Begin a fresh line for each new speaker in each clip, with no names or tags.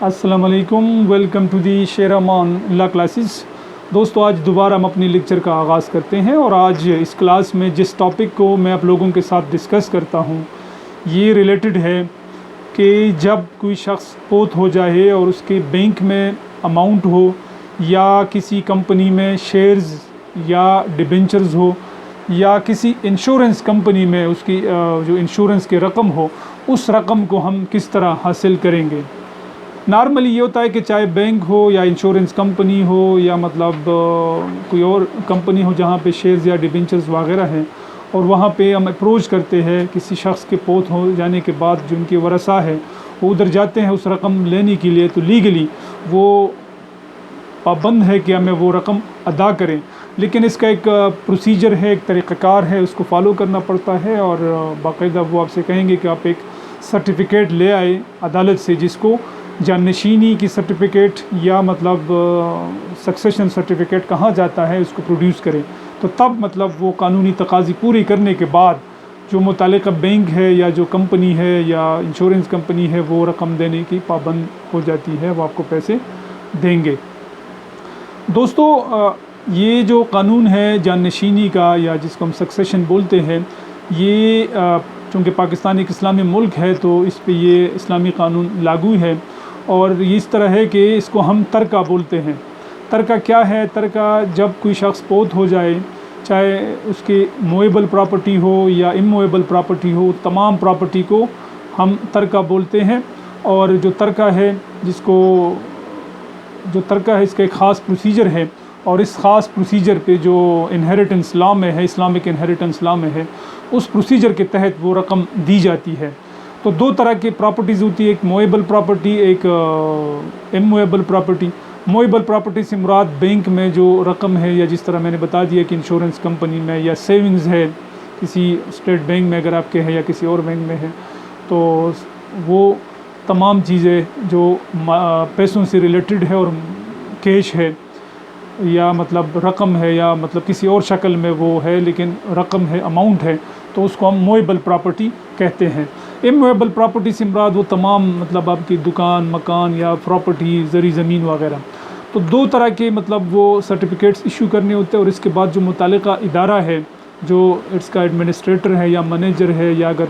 अस्सलाम वालेकुम, welcome to the शेरामान ला क्लासेस। दोस्तों, आज दोबारा हम अपनी लेक्चर का आगाज़ करते हैं और आज इस क्लास में जिस टॉपिक को मैं आप लोगों के साथ डिस्कस करता हूँ ये रिलेटेड है कि जब कोई शख्स फोत हो जाए और उसके बैंक में अमाउंट हो या किसी कंपनी में शेयर्स या डिबेंचर्स हो या किसी इंश्योरेंस कंपनी में उसकी जो इंश्योरेंस की रकम हो, उस रकम को हम किस तरह हासिल करेंगे। नॉर्मली ये होता है कि चाहे बैंक हो या इंश्योरेंस कंपनी हो या मतलब कोई और कंपनी हो जहाँ पे शेयर्स या डिबेंचर्स वगैरह हैं, और वहाँ पे हम अप्रोच करते हैं किसी शख्स के फोत हो जाने के बाद जो उनके वरसा है वो उधर जाते हैं उस रकम लेने के लिए, तो लीगली वो पाबंद है कि हमें वो रकम अदा करें, लेकिन इसका एक प्रोसीजर है, एक तरीक़ाकार है, उसको फॉलो करना पड़ता है। और बाकायदा वो आपसे कहेंगे कि आप एक सर्टिफिकेट ले आए अदालत से, जिसको जाननशीनी की सर्टिफिकेट या मतलब सक्सेशन सर्टिफिकेट कहाँ जाता है उसको प्रोड्यूस करें, तो तब मतलब वो कानूनी तकाज़ी पूरी करने के बाद जो मुतालिका बैंक है या जो कंपनी है या इंश्योरेंस कंपनी है वो रकम देने की पाबंद हो जाती है, वो आपको पैसे देंगे। दोस्तों, ये जो कानून है जाननशीनी का या जिसको हम सक्सेशन बोलते हैं, ये चूँकि पाकिस्तान एक इस्लामी मुल्क है तो इस पे ये इस्लामी कानून लागू है। और ये इस तरह है कि इसको हम तरका बोलते हैं। तरका क्या है? तरका जब कोई शख्स फोत हो जाए, चाहे उसके मूवेबल प्रॉपर्टी हो या इमूवेबल प्रॉपर्टी हो, तमाम प्रॉपर्टी को हम तरका बोलते हैं। और जो तरका है इसका एक ख़ास प्रोसीजर है, और इस ख़ास प्रोसीजर पे जो इनहेरिटेंस लॉ में है, इस्लामिक इनहेरिटेंस लॉ में है, उस प्रोसीजर के तहत वो रकम दी जाती है। तो दो तरह की प्रॉपर्टीज़ होती है, एक मूवेबल प्रॉपर्टी, एक इमूवेबल प्रॉपर्टी। मूवेबल प्रॉपर्टी से मुराद बैंक में जो रकम है, या जिस तरह मैंने बता दिया कि इंश्योरेंस कंपनी में या सेविंग्स है किसी स्टेट बैंक में अगर आपके है या किसी और बैंक में है, तो वो तमाम चीज़ें जो पैसों से रिलेटेड है और कैश है या मतलब रकम है या मतलब किसी और शक्ल में वो है लेकिन रकम है, अमाउंट है, तो उसको हम मूवेबल प्रॉपर्टी कहते हैं। इमूवेबल प्रॉपर्टी से मुराद वो तमाम मतलब आपकी दुकान, मकान या प्रॉपर्टी, ज़री ज़मीन वगैरह। तो दो तरह के मतलब वो सर्टिफिकेट्स इशू करने होते हैं, और इसके बाद जो मुतालिका इदारा है, जो इसका एडमिनिस्ट्रेटर है या मैनेजर है या अगर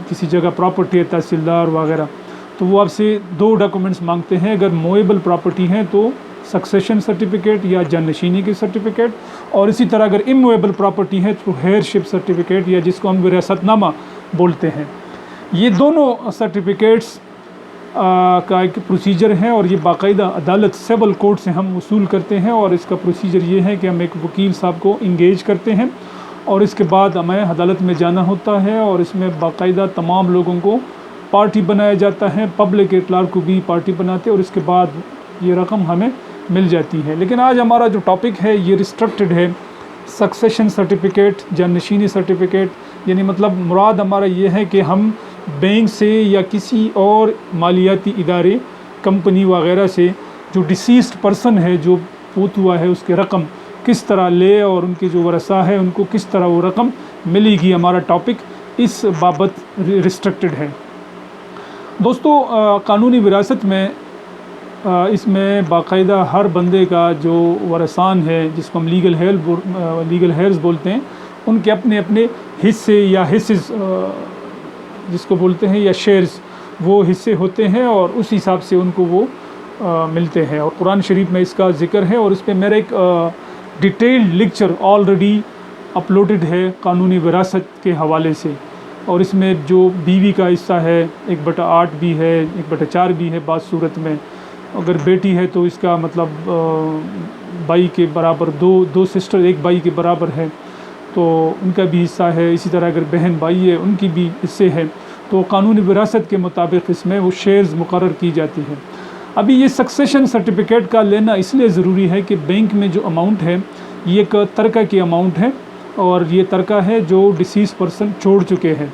किसी जगह प्रॉपर्टी है, तहसीलदार वगैरह, तो वो आपसे दो डॉक्यूमेंट्स मांगते हैं। अगर मूवेबल प्रॉपर्टी हैं तो सक्सेशन सर्टिफिकेट या जाननशीनी की सर्टिफिकेट, और इसी तरह अगर इमूवेबल प्रॉपर्टी है तो हेयरशिप सर्टिफिकेट या जिसको हम विरासतनामा बोलते हैं। ये दोनों सर्टिफिकेट्स का एक प्रोसीजर है, और ये बाकायदा अदालत सिविल कोर्ट से हम वसूल करते हैं। और इसका प्रोसीजर ये है कि हम एक वकील साहब को इंगेज करते हैं और इसके बाद हमें अदालत में जाना होता है, और इसमें बाकायदा तमाम लोगों को पार्टी बनाया जाता है, पब्लिक इतलार को भी पार्टी बनाते हैं, और इसके बाद ये रकम हमें मिल जाती है। लेकिन आज हमारा जो टॉपिक है ये रिस्ट्रिक्टेड है, सक्सेशन सर्टिफिकेट, जाननशीनी सर्टिफिकेट। यानी मतलब मुराद हमारा ये है कि हम बैंक से या किसी और मालियाती इदारे, कंपनी वगैरह से जो डिसीज्ड पर्सन है, जो फोत हुआ है, उसके रकम किस तरह ले और उनके जो वरसा है उनको किस तरह वो रकम मिलेगी, हमारा टॉपिक इस बाबत रिस्ट्रिक्टेड है। दोस्तों, कानूनी विरासत में इसमें बाकायदा हर बंदे का जो वरसान है, जिसको हम लीगल हेयर्स बोलते हैं, उनके अपने अपने हिस्से या हिस्सेस जिसको बोलते हैं या शेयर्स, वो हिस्से होते हैं और उस हिसाब से उनको वो मिलते हैं। और कुरान शरीफ में इसका ज़िक्र है, और इस पर मेरा एक डिटेल्ड लेक्चर ऑलरेडी अपलोडेड है कानूनी विरासत के हवाले से। और इसमें जो बीवी का हिस्सा है 1/8 भी है, 1/4 भी है बात सूरत में। अगर बेटी है तो इसका मतलब भाई के बराबर, दो सिस्टर एक भाई के बराबर है तो उनका भी हिस्सा है। इसी तरह अगर बहन भाई है उनकी भी हिस्से हैं। तो कानूनी विरासत के मुताबिक इसमें वो शेयर्स मुकर्रर की जाती है। अभी ये सक्सेशन सर्टिफिकेट का लेना इसलिए ज़रूरी है कि बैंक में जो अमाउंट है ये एक तरका की अमाउंट है, और ये तरका है जो डिसीज पर्सन छोड़ चुके हैं।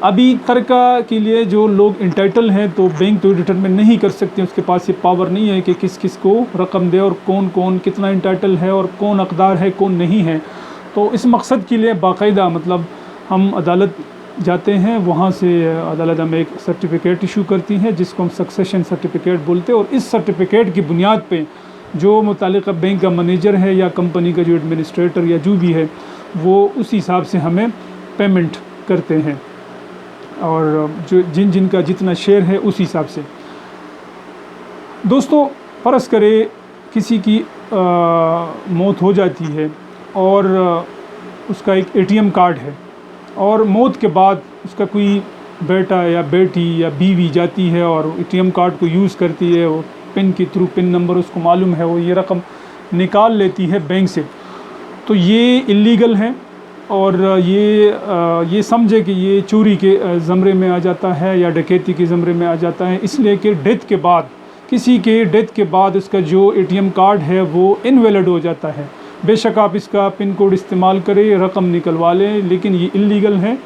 अभी तरका के लिए जो लोग इंटाइटल हैं तो बैंक तो डिटरमिन नहीं कर सकते, उसके पास ये पावर नहीं है कि किस किस को रकम दे और कौन कौन कितना इंटाइटल है और कौन हकदार है कौन नहीं है। तो इस मकसद के लिए बाकायदा मतलब हम अदालत जाते हैं, वहाँ से अदालत हमें एक सर्टिफिकेट इशू करती है जिसको हम सक्सेशन सर्टिफिकेट बोलते हैं। और इस सर्टिफिकेट की बुनियाद पे जो मुतालिका बैंक का मैनेजर है या कंपनी का जो एडमिनिस्ट्रेटर या जो भी है वो उस हिसाब से हमें पेमेंट करते हैं, और जो जिनका जितना शेयर है उस हिसाब से। दोस्तों, फ़र्ज़ करें किसी की मौत हो जाती है और उसका एक एटीएम कार्ड है, और मौत के बाद उसका कोई बेटा या बेटी या बीवी जाती है और एटीएम कार्ड को यूज़ करती है, वो पिन के थ्रू, पिन नंबर उसको मालूम है, वो ये रकम निकाल लेती है बैंक से, तो ये इल्लीगल है। और ये समझे कि ये चोरी के ज़मरे में आ जाता है या डकैती के ज़मरे में आ जाता है, इसलिए कि डेथ के बाद, किसी के डेथ के बाद उसका जो एटीएम कार्ड है वो इनवैलिड हो जाता है। बेशक आप इसका पिन कोड इस्तेमाल करें, रकम निकलवा लें, लेकिन ये इल्लीगल है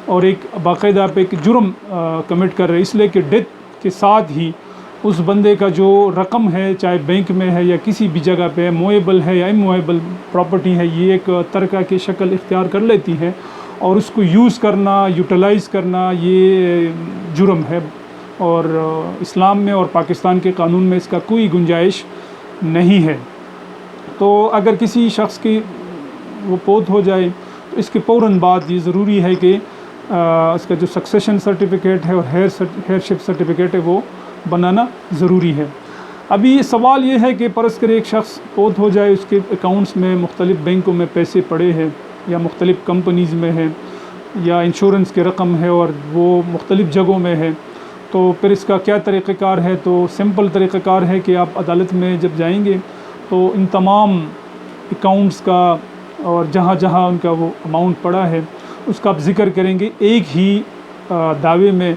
और एक बाकायदा आप एक जुर्म कमिट कर रहे हैं, इसलिए कि डेथ के साथ ही उस बंदे का जो रकम है, चाहे बैंक में है या किसी भी जगह पे, मूवेबल है या इमूवेबल प्रॉपर्टी है, ये एक तरका की शक्ल इख्तियार कर लेती है, और उसको यूज़ करना, यूटिलाइज़ करना, ये जुर्म है। और इस्लाम में और पाकिस्तान के कानून में इसका कोई गुंजाइश नहीं है। तो अगर किसी शख्स की वो फौत हो जाए तो इसके फ़ौरन बाद ये ज़रूरी है कि इसका जो सक्सेशन सर्टिफिकेट है और हेयरशिप सर्टिफिकेट है वो बनाना ज़रूरी है। अभी सवाल ये है कि फ़र्ज़ करें एक शख्स फौत हो जाए, उसके अकाउंट्स में मुख्तलिफ़ बैंकों में पैसे पड़े हैं या मुख्तलिफ़ कंपनीज़ में है या इंश्योरेंस की रकम है और वो मुख्तलिफ़ जगहों में है, तो फिर इसका क्या तरीक़ाकार है? तो सिंपल तरीक़ाकार है कि आप अदालत में जब जाएंगे तो इन तमाम अकाउंट्स का और जहाँ जहाँ उनका वो अमाउंट पड़ा है उसका आप ज़िक्र करेंगे एक ही दावे में,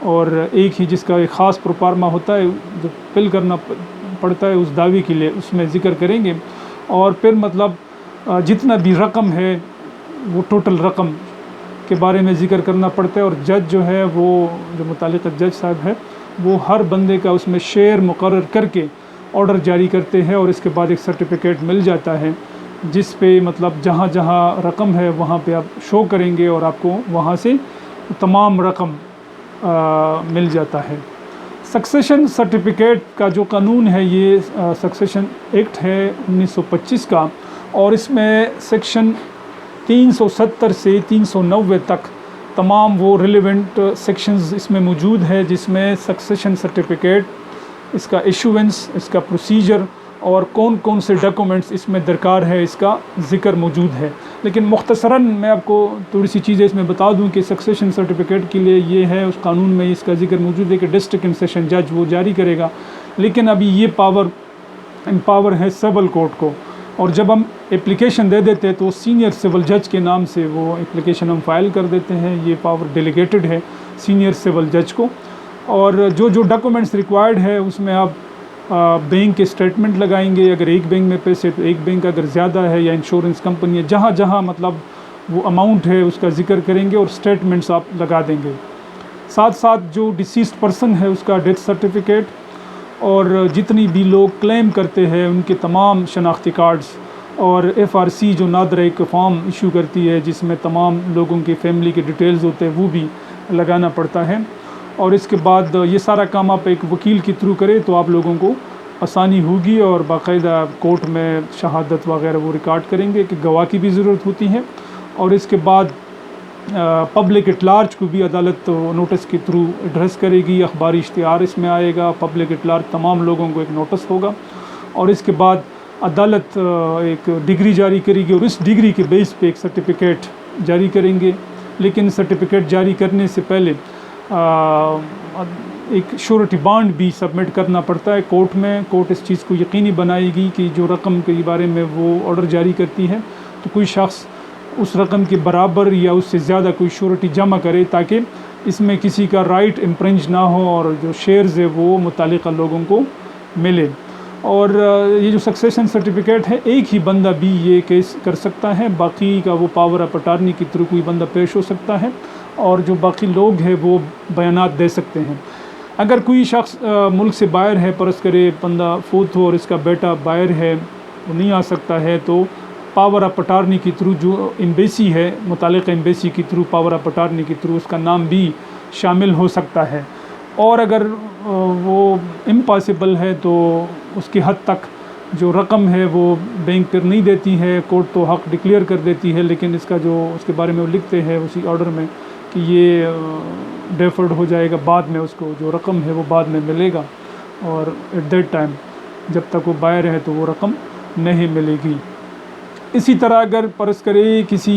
और एक ही जिसका एक ख़ास प्रोफार्मा होता है जो फिल करना पड़ता है उस दावे के लिए, उसमें ज़िक्र करेंगे। और फिर मतलब जितना भी रकम है वो टोटल रकम के बारे में ज़िक्र करना पड़ता है, और जज जो है वो जो मुतालिका जज साहब है वो हर बंदे का उसमें शेयर मुकर्रर करके ऑर्डर जारी करते हैं, और इसके बाद एक सर्टिफिकेट मिल जाता है जिस पे मतलब जहाँ जहाँ रकम है वहाँ पे आप शो करेंगे और आपको वहाँ से तमाम रकम मिल जाता है। सक्सेशन सर्टिफिकेट का जो कानून है ये सक्सेशन एक्ट है 1925 का, और इसमें सेक्शन 370 से 390 तक तमाम वो रिलेवेंट सेक्शंस इसमें मौजूद है, जिसमें सक्सेशन सर्टिफिकेट, इसका इशुवेंस, इसका प्रोसीजर और कौन कौन से डॉक्यूमेंट्स इसमें दरकार है इसका ज़िक्र मौजूद है। लेकिन मुख्तसरन मैं आपको थोड़ी सी चीज़ें इसमें बता दूं कि सक्सेशन सर्टिफिकेट के लिए ये है, उस कानून में इसका ज़िक्र मौजूद है कि डिस्ट्रिक्ट एंड सेशन जज वो जारी करेगा, लेकिन अभी ये पावर है सिविल कोर्ट को, और जब हम एप्लीकेशन दे देते हैं तो सीनियर सिविल जज के नाम से वो एप्लीकेशन हम फाइल कर देते हैं। ये पावर डेलीगेटेड है सीनियर सिविल जज को, और जो जो डॉक्यूमेंट्स रिक्वायर्ड है उसमें आप बैंक के स्टेटमेंट लगाएंगे, अगर एक बैंक में पैसे तो एक बैंक, अगर ज़्यादा है या इंश्योरेंस कंपनी है, जहाँ जहाँ मतलब वो अमाउंट है उसका ज़िक्र करेंगे और स्टेटमेंट्स आप लगा देंगे। साथ साथ जो डिसीज़्ड पर्सन है उसका डेथ सर्टिफिकेट, और जितनी भी लोग क्लेम करते हैं उनके तमाम शनाख्ती कार्ड्स, और FRC जो नादरा एक फॉर्म इशू करती है जिसमें तमाम लोगों के फैमिली के डिटेल्स होते हैं वो भी लगाना पड़ता है। और इसके बाद ये सारा काम आप एक वकील के थ्रू करें तो आप लोगों को आसानी होगी, और बाकायदा कोर्ट में शहादत वगैरह वो रिकॉर्ड करेंगे कि गवाह की भी ज़रूरत होती है। और इसके बाद पब्लिक एट लार्ज को भी अदालत नोटिस के थ्रू एड्रेस करेगी, अखबारी इश्तिहार इसमें आएगा, पब्लिक एट लार्ज तमाम लोगों को एक नोटिस होगा, और इसके बाद अदालत एक डिग्री जारी करेगी और इस डिग्री के बेस पे एक सर्टिफिकेट जारी करेंगे। लेकिन सर्टिफिकेट जारी करने से पहले एक श्योरिटी बॉन्ड भी सबमिट करना पड़ता है कोर्ट में। कोर्ट इस चीज़ को यकीनी बनाएगी कि जो रकम के बारे में वो ऑर्डर जारी करती है तो कोई शख्स उस रकम के बराबर या उससे ज़्यादा कोई श्योरिटी जमा करे, ताकि इसमें किसी का राइट इम्प्रिंज ना हो और जो शेयर्स है वो मुतालिका लोगों को मिले। और ये जो सक्सेशन सर्टिफिकेट है एक ही बंदा भी ये केस कर सकता है, बाकी का वो पावर ऑफ अटॉर्नी के थ्रू कोई बंदा पेश हो सकता है, और जो बाकी लोग हैं वो बयानात दे सकते हैं। अगर कोई शख्स मुल्क से बाहर है, परस करे बंदा फौत हो और इसका बेटा बाहर है, वो नहीं आ सकता है, तो पावर ऑफ अटार्नी के थ्रू जो एम्बेसी है, मुतालिका एम्बेसी के थ्रू पावर ऑफ अटार्नी के थ्रू उसका नाम भी शामिल हो सकता है। और अगर वो इम्पॉसिबल है तो उसकी हद तक जो रकम है वो बैंक फिर नहीं देती है, कोर्ट तो हक डिक्लेयर कर देती है, लेकिन इसका जो उसके बारे में वो लिखते हैं उसी ऑर्डर में कि ये डेफर्ड हो जाएगा, बाद में उसको जो रकम है वो बाद में मिलेगा, और एट दैट टाइम जब तक वो बायर है तो वो रकम नहीं मिलेगी। इसी तरह अगर परस करे किसी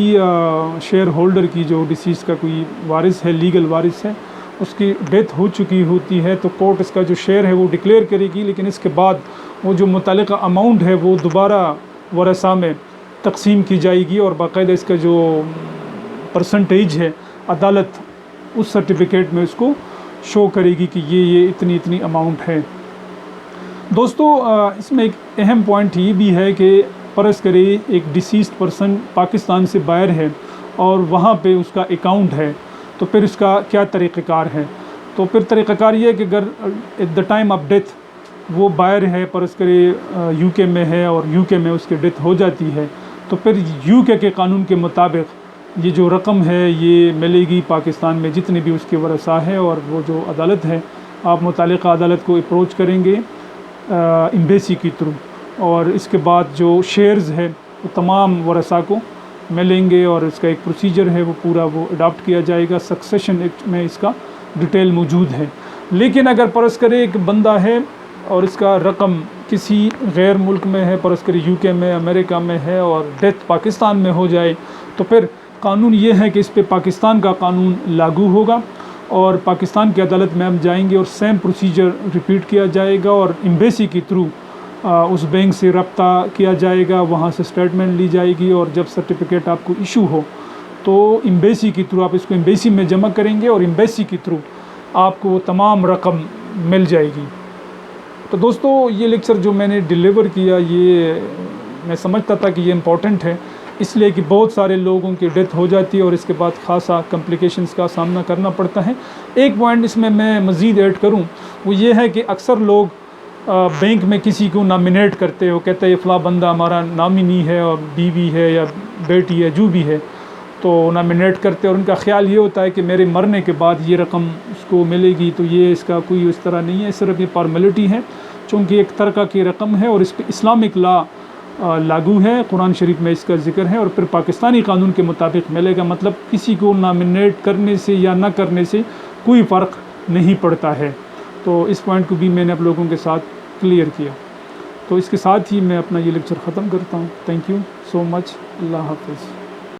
शेयर होल्डर की जो डिसीज का कोई वारिस है, लीगल वारिस है, उसकी डेथ हो चुकी होती है तो कोर्ट इसका जो शेयर है वो डिक्लेयर करेगी, लेकिन इसके बाद वो जो मुतालिका अमाउंट है वो दोबारा वरसा में तकसीम की जाएगी और बाकायदा इसका जो परसेंटेज है अदालत उस सर्टिफिकेट में उसको शो करेगी कि ये इतनी इतनी अमाउंट है। दोस्तों इसमें एक अहम पॉइंट ये भी है कि परस करे एक डिसीज्ड पर्सन पाकिस्तान से बाहर है और वहाँ पे उसका अकाउंट है, तो फिर उसका क्या तरीक़ाकार है। तो फिर तरीक़ाकार ये है कि अगर at the time of death वो बाहर है, परस करे यूके में है और यूके में उसकी डेथ हो जाती है, तो फिर यूके के कानून के मुताबिक ये जो रकम है ये मिलेगी पाकिस्तान में जितने भी उसके वरसा है। और वो जो अदालत है, आप मुतालिका अदालत को अप्रोच करेंगे एम्बेसी के थ्रू, और इसके बाद जो शेयर्स है वो तमाम वरसा को मिलेंगे और इसका एक प्रोसीजर है वो पूरा वो अडॉप्ट किया जाएगा। सक्सेशन एक्ट में इसका डिटेल मौजूद है। लेकिन अगर परस करे एक बंदा है और इसका रकम किसी गैर मुल्क में है, परस करे यूके में, अमेरिका में है, और डेथ पाकिस्तान में हो जाए, तो फिर कानून ये है कि इस पे पाकिस्तान का कानून लागू होगा और पाकिस्तान की अदालत में हम जाएंगे और सेम प्रोसीजर रिपीट किया जाएगा और एम्बेसी के थ्रू उस बैंक से रब्ता किया जाएगा, वहाँ से स्टेटमेंट ली जाएगी, और जब सर्टिफिकेट आपको इशू हो तो एम्बेसी के थ्रू आप इसको एम्बेसी में जमा करेंगे और एम्बेसी के थ्रू आपको वो तमाम रकम मिल जाएगी। तो दोस्तों ये लेक्चर जो मैंने डिलीवर किया ये मैं समझता था कि ये इम्पोर्टेंट है, इसलिए कि बहुत सारे लोगों की डेथ हो जाती है और इसके बाद ख़ासा कॉम्प्लिकेशंस का सामना करना पड़ता है। एक पॉइंट इसमें मैं मज़ीद ऐड करूं वो ये है कि अक्सर लोग बैंक में किसी को नॉमिनेट करते हो, कहते हैं फ़ला बंदा हमारा नामिनी है और बीवी है या बेटी है जो भी है, तो नॉमिनेट करते हैं और उनका ख्याल ये होता है कि मेरे मरने के बाद ये रकम उसको मिलेगी। तो ये इसका कोई इस तरह नहीं है, सिर्फ ये फॉर्मेलिटी है, चूँकि एक तरह की रकम है और इस पर इस्लामिक लॉ लागू है, कुरान शरीफ में इसका जिक्र है और फिर पाकिस्तानी कानून के मुताबिक मिलेगा। मतलब किसी को नॉमिनेट करने से या ना करने से कोई फ़र्क नहीं पड़ता है। तो इस पॉइंट को भी मैंने आप लोगों के साथ क्लियर किया। तो इसके साथ ही मैं अपना ये लेक्चर ख़त्म करता हूँ। Thank you so much. अल्लाह हाफ़िज़।